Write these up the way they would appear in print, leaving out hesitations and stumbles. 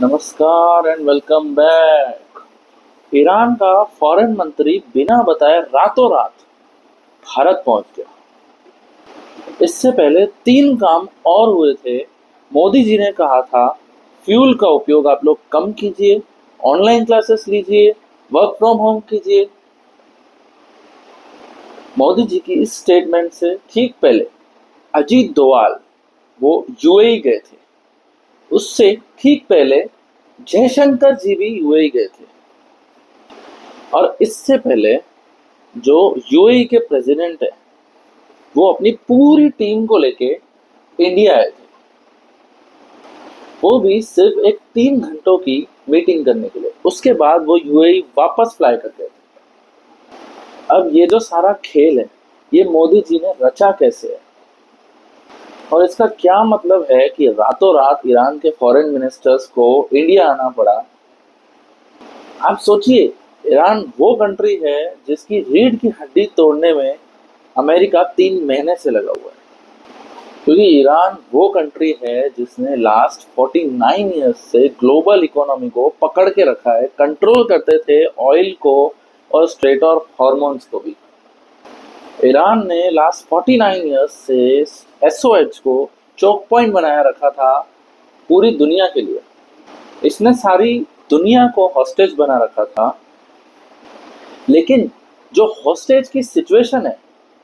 नमस्कार and welcome back. Iran का foreign मंत्री बिना बताए रातों रात भारत पहुंच गया। इससे पहले तीन काम और हुए थे। मोदी जी ने कहा था फ्यूल का उपयोग आप लोग कम कीजिए, ऑनलाइन क्लासेस लीजिए, वर्क फ्रॉम होम कीजिए। मोदी जी की इस स्टेटमेंट से ठीक पहले अजीत दोवाल वो यूएई गए थे। उससे ठीक पहले जयशंकर जी भी यूएई गए थे। और इससे पहले जो यूएई के प्रेसिडेंट है वो अपनी पूरी टीम को लेके इंडिया आए थे, वो भी सिर्फ एक 3 घंटों की मीटिंग करने के लिए। उसके बाद वो यूएई वापस फ्लाई कर गए थे। अब ये जो सारा खेल है ये मोदी जी ने रचा कैसे है और इसका क्या मतलब है कि रातों रात ईरान के फॉरेन मिनिस्टर्स को इंडिया आना पड़ा। आप सोचिए, ईरान वो कंट्री है जिसकी रीढ़ की हड्डी तोड़ने में अमेरिका 3 महीने से लगा हुआ है, क्योंकि ईरान वो कंट्री है जिसने लास्ट 49 ईयर्स से ग्लोबल इकोनॉमी को पकड़ के रखा है, कंट्रोल करते थे ऑयल को और स्ट्रेट ऑफ हॉर्मोन्स को भी। ईरान ने लास्ट 49 ईयर्स से एसओएच को चोक पॉइंट बनाया रखा था पूरी दुनिया के लिए। इसने सारी दुनिया को हॉस्टेज बना रखा था, लेकिन जो हॉस्टेज की सिचुएशन है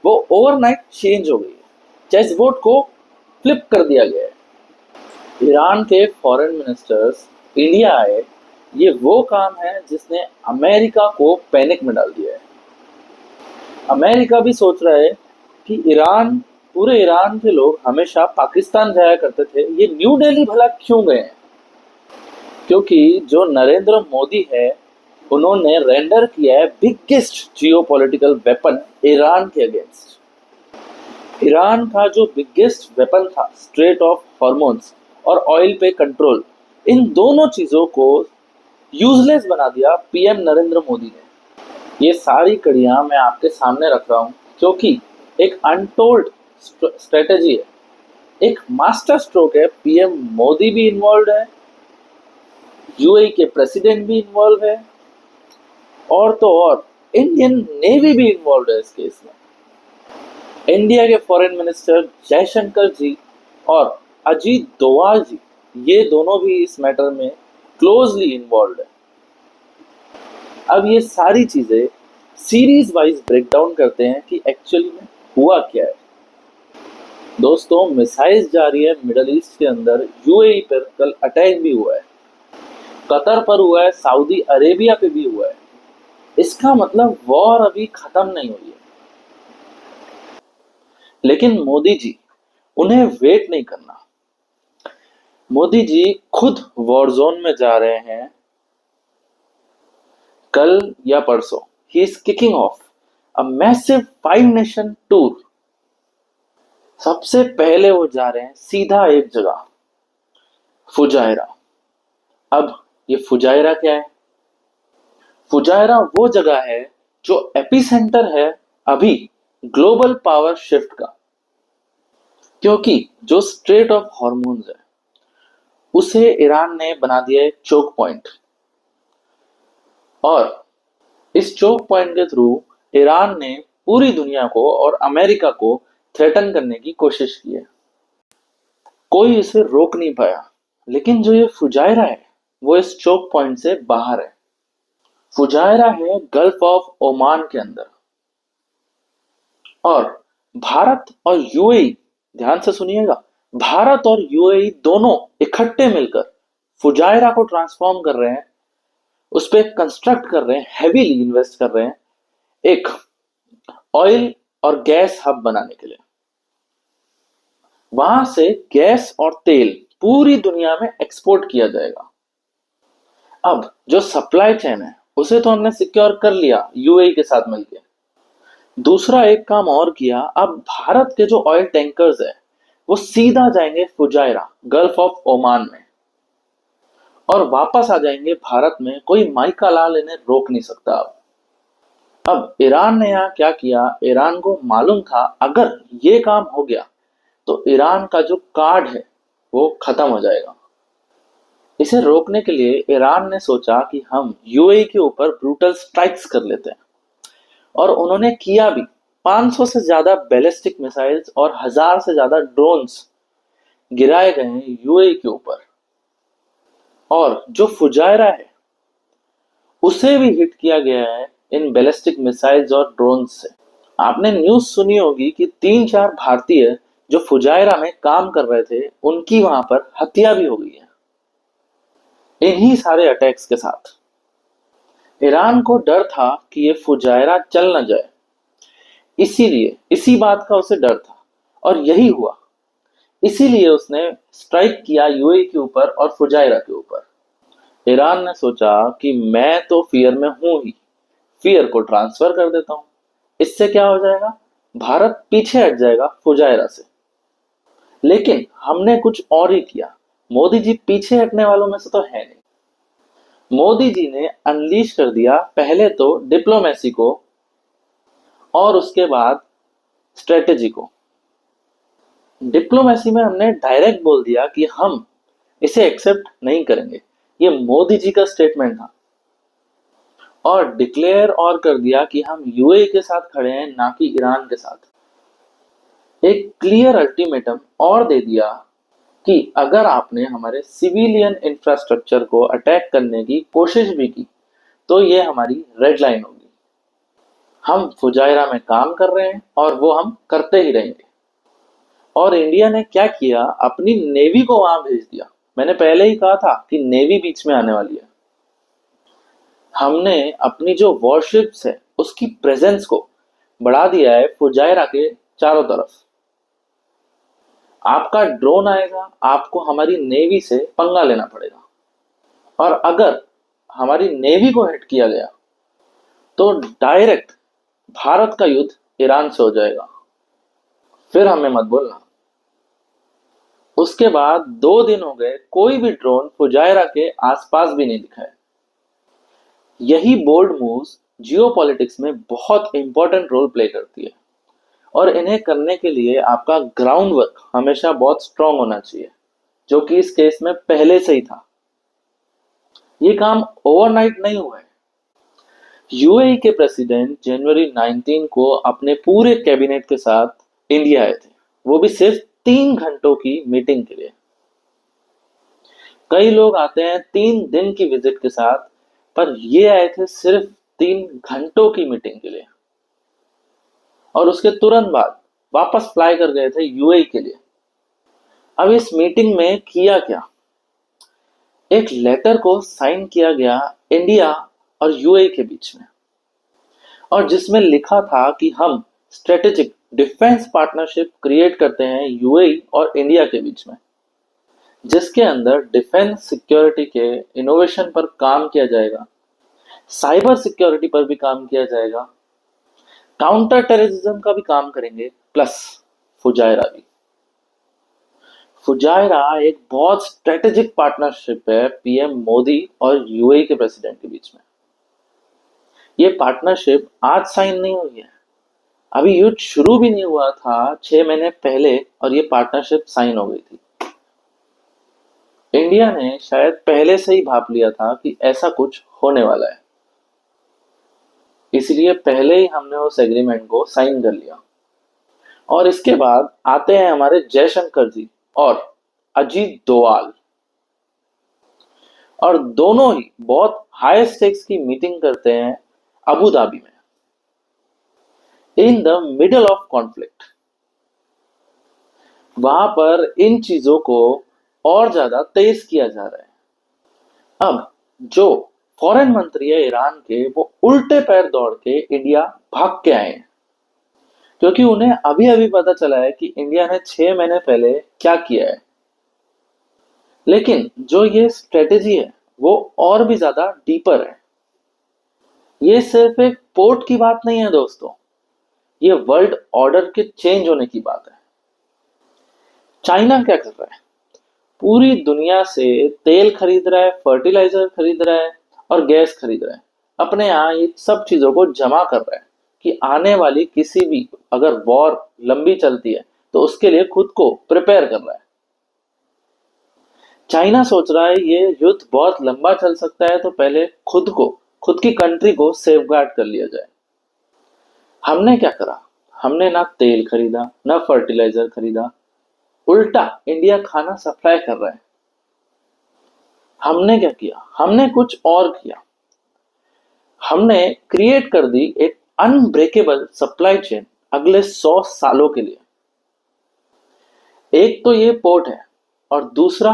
वो ओवरनाइट चेंज हो गई है। चेस बोर्ड को फ्लिप कर दिया गया है। ईरान के फॉरेन मिनिस्टर्स इंडिया आए, ये वो काम है जिसने अमेरिका को पैनिक में डाल दिया है। अमेरिका भी सोच रहा है कि पूरे ईरान के लोग हमेशा पाकिस्तान जाया करते थे, ये न्यू दिल्ली भला क्यों गए हैं? क्योंकि जो नरेंद्र मोदी है उन्होंने रेंडर किया है बिगेस्ट जियोपॉलिटिकल वेपन ईरान के अगेंस्ट। ईरान का जो बिगेस्ट वेपन था स्ट्रेट ऑफ हॉर्मोन्स और ऑयल पे कंट्रोल, इन दोनों चीजों को यूजलेस बना दिया पीएम नरेंद्र मोदी ने। ये सारी कड़ियां मैं आपके सामने रख रहा हूं क्योंकि एक अनटोल्ड स्ट्रेटेजी है, एक मास्टर स्ट्रोक है। पीएम मोदी भी इन्वॉल्व है, यूएई के प्रेसिडेंट भी इन्वॉल्व है, और तो और इंडियन नेवी भी इन्वॉल्व है इस केस में। इंडिया के फॉरेन मिनिस्टर जयशंकर जी और अजीत दोवाल जी, ये दोनों भी इस मैटर में क्लोजली इन्वॉल्व है। अब ये सारी चीजें सीरीज वाइज ब्रेक डाउन करते हैं कि एक्चुअली में हुआ क्या है। दोस्तों, मिसाइल्स जा रही है मिडल ईस्ट के अंदर। यूएई पर कल अटैक भी हुआ है, कतर पर हुआ है, सऊदी अरेबिया पे भी हुआ है। इसका मतलब वॉर अभी खत्म नहीं हुई है। लेकिन मोदी जी, उन्हें वेट नहीं करना। मोदी जी खुद वॉर जोन में जा रहे हैं कल या परसों। He is kicking of a massive 5 nation tour. सबसे पहले वो जा रहे हैं सीधा एक जगह, फुजायरा। अब ये फुजायरा क्या है? फुजायरा वो जगह है जो एपिसेंटर है अभी ग्लोबल पावर शिफ्ट का, क्योंकि जो स्ट्रेट ऑफ हॉर्मोन्स है उसे ईरान ने बना दिया है चोक पॉइंट। और इस चोक पॉइंट के थ्रू ईरान ने पूरी दुनिया को और अमेरिका को थ्रेटन करने की कोशिश की है। कोई इसे रोक नहीं पाया। लेकिन जो ये फुजायरा है वो इस चोक पॉइंट से बाहर है। फुजायरा है गल्फ ऑफ ओमान के अंदर। और भारत और यूएई, ध्यान से सुनिएगा, भारत और यूएई दोनों इकट्ठे मिलकर फुजायरा को ट्रांसफॉर्म कर रहे हैं, उस पर कंस्ट्रक्ट कर रहे हैं, हैवीली इन्वेस्ट कर रहे हैं एक ऑयल और गैस हब बनाने के लिए। वहां से गैस और तेल पूरी दुनिया में एक्सपोर्ट किया जाएगा। अब जो सप्लाई चेन है उसे तो हमने सिक्योर कर लिया यूएई के साथ मिलकर। दूसरा एक काम और किया, अब भारत के जो ऑयल टैंकर्स है वो सीधा जाएंगे फुजायरा गल्फ ऑफ ओमान में और वापस आ जाएंगे भारत में। कोई माइका लाल इन्हें रोक नहीं सकता। अब ईरान ने यहाँ क्या किया, ईरान को मालूम था अगर ये काम हो गया तो ईरान का जो कार्ड है वो खत्म हो जाएगा। इसे रोकने के लिए ईरान ने सोचा कि हम यूएई के ऊपर ब्रूटल स्ट्राइक्स कर लेते हैं, और उन्होंने किया भी। 500 से ज्यादा बैलिस्टिक मिसाइल्स और 1000 से ज्यादा ड्रोन्स गिराए गए हैं यूएई के ऊपर। और जो फुजायरा है उसे भी हिट किया गया है इन बैलिस्टिक मिसाइल्स और ड्रोन्स से। आपने न्यूज सुनी होगी कि 3-4 भारतीय जो फुजायरा में काम कर रहे थे उनकी वहां पर हत्या भी हो गई है इन्हीं सारे अटैक्स के साथ। ईरान को डर था कि ये फुजायरा चल न जाए, इसीलिए इसी बात का उसे डर था, और यही हुआ। इसीलिए उसने स्ट्राइक किया यूएई के ऊपर और फुजायरा के ऊपर। ईरान ने सोचा कि मैं तो फियर में हूं ही, फियर को ट्रांसफर कर देता हूं। इससे क्या हो जाएगा, भारत पीछे हट जाएगा फुजायरा से। लेकिन हमने कुछ और ही किया। मोदी जी पीछे हटने वालों में से तो है नहीं। मोदी जी ने अनलीश कर दिया पहले तो डिप्लोमेसी को और उसके बाद स्ट्रेटेजी को। डिप्लोमेसी में हमने डायरेक्ट बोल दिया कि हम इसे एक्सेप्ट नहीं करेंगे, ये मोदी जी का स्टेटमेंट था। और डिक्लेयर और कर दिया कि हम यूएई के साथ खड़े हैं, ना कि ईरान के साथ। एक क्लियर अल्टीमेटम और दे दिया कि अगर आपने हमारे सिविलियन इंफ्रास्ट्रक्चर को अटैक करने की कोशिश भी की तो ये हमारी रेड लाइन होगी। हम फुजायरा में काम कर रहे हैं और वो हम करते ही रहेंगे। और इंडिया ने क्या किया, अपनी नेवी को वहां भेज दिया। मैंने पहले ही कहा था कि नेवी बीच में आने वाली है। हमने अपनी जो वॉरशिप्स है उसकी प्रेजेंस को बढ़ा दिया है फुजायरा के चारों तरफ। आपका ड्रोन आएगा, आपको हमारी नेवी से पंगा लेना पड़ेगा। और अगर हमारी नेवी को हिट किया गया तो डायरेक्ट भारत का युद्ध ईरान से हो जाएगा। फिर हमें मत बोलना। उसके बाद 2 दिन हो गए, कोई भी ड्रोन फुजायरा के आसपास भी नहीं दिखा है। यही बोल्ड मूव्स जियोपॉलिटिक्स में बहुत इंपॉर्टेंट रोल प्ले करती है, और इन्हें करने के लिए आपका ग्राउंड वर्क हमेशा बहुत स्ट्रांग होना चाहिए, जो कि इस केस में पहले से ही था। ये काम ओवरनाइट नहीं हुआ है। यूएई के प्रेसिडेंट जनवरी 19 को अपने पूरे कैबिनेट के साथ इंडिया आए थे, वो भी सिर्फ 3 घंटों की मीटिंग के लिए। कई लोग आते हैं 3 दिन की विजिट के साथ, पर ये आए थे सिर्फ 3 घंटों की मीटिंग के लिए, और उसके तुरंत बाद वापस फ्लाई कर गए थे यूएई के लिए। अब इस मीटिंग में किया क्या, एक लेटर को साइन किया गया इंडिया और यूएई के बीच में, और जिसमें लिखा था कि हम स्ट्रेटेजिक डिफेंस पार्टनरशिप क्रिएट करते हैं यूएई और इंडिया के बीच में, जिसके अंदर डिफेंस सिक्योरिटी के इनोवेशन पर काम किया जाएगा, साइबर सिक्योरिटी पर भी काम किया जाएगा, काउंटर टेररिज्म का भी काम करेंगे, प्लस फुजायरा भी। फुजायरा एक बहुत स्ट्रेटेजिक पार्टनरशिप है पीएम मोदी और यूएई के प्रेसिडेंट के बीच में। ये पार्टनरशिप आज साइन नहीं हुई है, अभी युद्ध शुरू भी नहीं हुआ था 6 महीने पहले, और ये पार्टनरशिप साइन हो गई थी। इंडिया ने शायद पहले से ही भाप लिया था कि ऐसा कुछ होने वाला है, इसलिए पहले ही हमने उस एग्रीमेंट को साइन कर लिया। और इसके बाद आते हैं हमारे जयशंकर जी और अजीत डोवाल, और दोनों ही बहुत हाई स्टेक्स की मीटिंग करते हैं अबू धाबी में, in the middle of conflict. वहां पर इन चीजों को और ज्यादा तेज किया जा रहा है। अब जो फॉरेन मंत्री है ईरान के, वो उल्टे पैर दौड़ के इंडिया भाग के आए हैं, क्योंकि उन्हें अभी अभी पता चला है कि इंडिया ने 6 महीने पहले क्या किया है। लेकिन जो ये स्ट्रेटेजी है वो और भी ज्यादा डीपर है। ये सिर्फ एक पोर्ट की बात नहीं है दोस्तों, ये वर्ल्ड ऑर्डर के चेंज होने की बात है। चाइना क्या कर रहा है, पूरी दुनिया से तेल खरीद रहा है, फर्टिलाइजर खरीद रहा है और गैस खरीद रहा है। अपने यहाँ ये सब चीजों को जमा कर रहा है कि आने वाली किसी भी अगर वॉर लंबी चलती है तो उसके लिए खुद को प्रिपेयर कर रहा है। चाइना सोच रहा है ये युद्ध बहुत लंबा चल सकता है, तो पहले खुद की कंट्री को सेफगार्ड कर लिया जाए। हमने क्या करा? हमने ना तेल खरीदा, ना फर्टिलाइजर खरीदा, उल्टा इंडिया खाना सप्लाई कर रहा है। हमने क्या किया? हमने कुछ और किया। हमने क्रिएट कर दी एक अनब्रेकेबल सप्लाई चेन अगले 100 सालों के लिए। एक तो ये पोर्ट है, और दूसरा,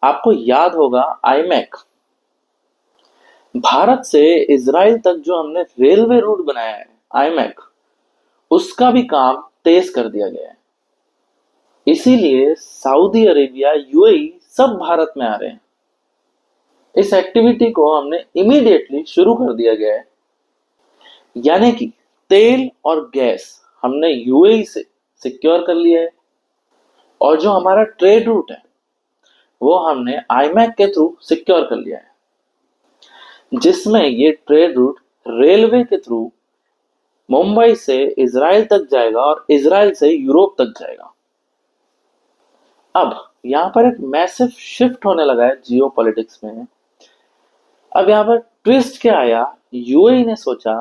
आपको याद होगा, आईमैक। भारत से इजराइल तक जो हमने रेलवे रूट बनाया है, आईमैक, उसका भी काम तेज कर दिया गया है। इसीलिए सऊदी अरेबिया, यूएई सब भारत में आ रहे हैं। इस एक्टिविटी को हमने इमीडिएटली शुरू कर दिया गया है। यानी कि तेल और गैस हमने यूएई से सिक्योर कर लिया है, और जो हमारा ट्रेड रूट है वो हमने आईमैक के थ्रू सिक्योर कर लिया है, जिसमें ये ट्रेड रूट रेलवे के थ्रू मुंबई से इजराइल तक जाएगा और इजराइल से यूरोप तक जाएगा। अब यहाँ पर एक मैसिव शिफ्ट होने लगा है जियो पॉलिटिक्स में। अब यहाँ पर ट्विस्ट क्या आया? यूएई ने सोचा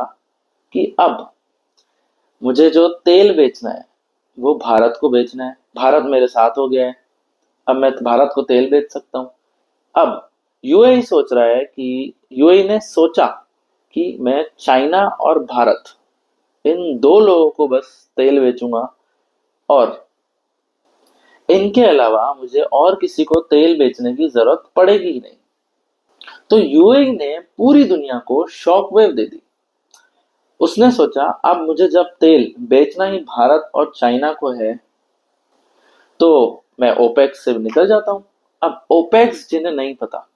कि अब मुझे जो तेल बेचना है वो भारत को बेचना है। भारत मेरे साथ हो गया है, अब मैं भारत को तेल बेच सकता हूँ। अब यूएई सोच रहा है कि यूएई ने सोचा कि मैं चाइना और भारत, इन दो लोगों को बस तेल बेचूंगा, और इनके अलावा मुझे और किसी को तेल बेचने की जरूरत पड़ेगी ही नहीं। तो यूएई ने पूरी दुनिया को शॉकवेव दे दी। उसने सोचा अब मुझे जब तेल बेचना ही भारत और चाइना को है, तो मैं ओपेक्स से निकल जाता हूं। अब ओपेक्स, जिन्हें नहीं पता,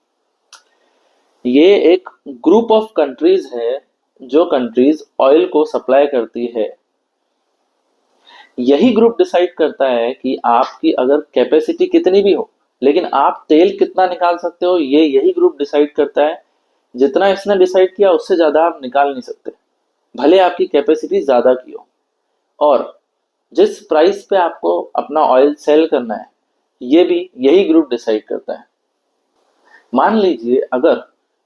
ये एक ग्रुप ऑफ कंट्रीज है जो कंट्रीज ऑयल को सप्लाई करती है। यही ग्रुप डिसाइड करता है कि आपकी अगर कैपेसिटी कितनी भी हो, लेकिन आप तेल कितना निकाल सकते हो, ये यही ग्रुप डिसाइड करता है। जितना इसने डिसाइड किया उससे ज्यादा आप निकाल नहीं सकते, भले आपकी कैपेसिटी ज्यादा की हो। और जिस प्राइस पे आपको अपना ऑयल सेल करना है, ये भी यही ग्रुप डिसाइड करता है। मान लीजिए अगर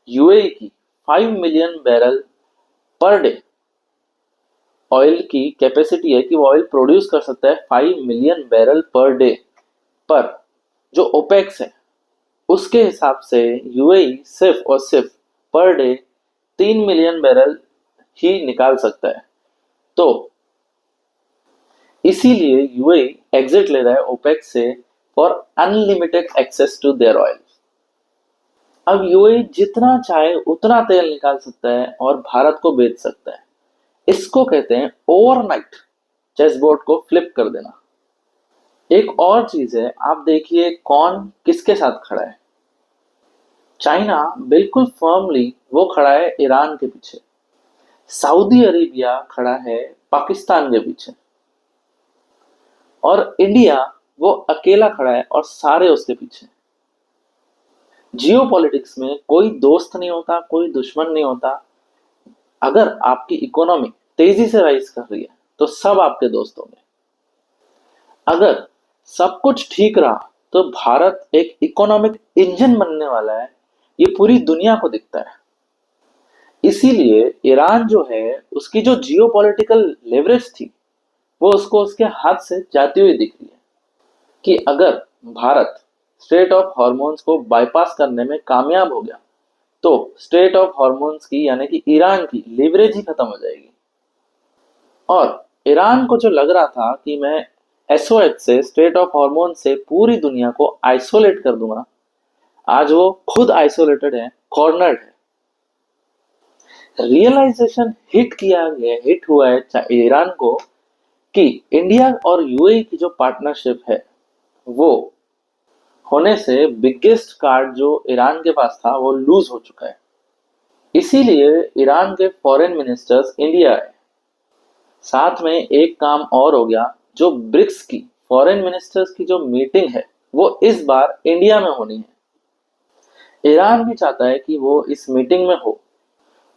यूएई की 5 million barrel per day oil की कैपेसिटी है कि वो ऑयल प्रोड्यूस कर सकता है 5 मिलियन बैरल पर डे, पर जो ओपेक्स है उसके हिसाब से यूएई सिर्फ और सिर्फ पर डे 3 मिलियन बैरल ही निकाल सकता है। तो इसीलिए यूएई एग्जिट ले रहा है ओपेक से for unlimited access to their oil. अब यूएई जितना चाहे उतना तेल निकाल सकता है और भारत को बेच सकता है। इसको कहते हैं ओवरनाइट चेसबोर्ड को फ्लिप कर देना। एक और चीज है, आप देखिए कौन किसके साथ खड़ा है। चाइना बिल्कुल फर्मली वो खड़ा है ईरान के पीछे। सऊदी अरेबिया खड़ा है पाकिस्तान के पीछे, और इंडिया वो अकेला खड़ा है और सारे उसके पीछे। जियो पॉलिटिक्स में कोई दोस्त नहीं होता, कोई दुश्मन नहीं होता। अगर आपकी इकोनॉमी तेजी से राइज कर रही है तो सब आपके दोस्त होंगे। अगर सब कुछ ठीक रहा तो भारत एक इकोनॉमिक इंजन बनने वाला है, ये पूरी दुनिया को दिखता है। इसीलिए ईरान जो है, उसकी जो जियो पॉलिटिकल लेवरेज थी वो उसको उसके हाथ से जाती हुई दिख रही है कि अगर भारत स्ट्रेट ऑफ हॉर्मोन्स को बाईपास करने में कामयाब हो गया तो स्ट्रेट ऑफ हॉर्मोन्स की, यानी कि ईरान की लीवरेज ही खत्म हो जाएगी। और ईरान को जो लग रहा था कि मैं एसओएच से, स्ट्रेट ऑफ हॉर्मोन से पूरी दुनिया को आइसोलेट कर दूंगा, आज वो खुद आइसोलेटेड है, कॉर्नर्ड है। रियलाइजेशन हिट हुआ है ईरान को कि इंडिया और यूएई की जो पार्टनरशिप है वो होने से बिगेस्ट कार्ड जो ईरान के पास था वो लूज हो चुका है। इसीलिए ईरान के फॉरेन मिनिस्टर्स इंडिया आए। साथ में एक काम और हो गया, जो ब्रिक्स की फॉरेन मिनिस्टर्स की जो मीटिंग है वो इस बार इंडिया में होनी है। ईरान भी चाहता है कि वो इस मीटिंग में हो,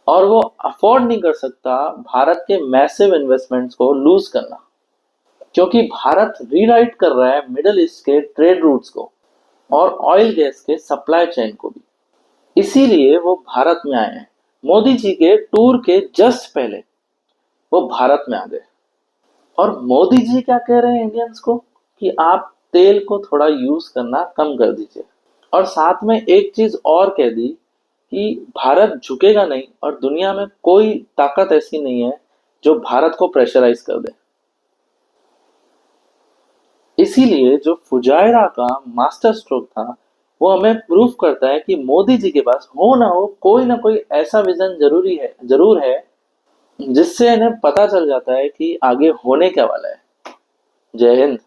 और वो अफोर्ड नहीं कर सकता भारत के मैसिव इन्वेस्टमेंट्स को लूज करना, क्योंकि भारत रीराइट कर रहा है मिडिल ईस्ट के ट्रेड रूट्स को। और ऑयल गैस के सप्लाई चेन को भी। इसीलिए वो भारत में आए हैं। मोदी जी के टूर के जस्ट पहले वो भारत में आ गए। और मोदी जी क्या कह रहे हैं इंडियंस को कि आप तेल को थोड़ा यूज करना कम कर दीजिए। और साथ में एक चीज और कह दी कि भारत झुकेगा नहीं और दुनिया में कोई ताकत ऐसी नहीं है जो भारत को प्रेशराइज कर दे। इसीलिए जो फुजायरा का मास्टर स्ट्रोक था वो हमें प्रूफ करता है कि मोदी जी के पास हो ना कोई ऐसा विजन जरूर है जिससे इन्हें पता चल जाता है कि आगे होने क्या वाला है। जय हिंद।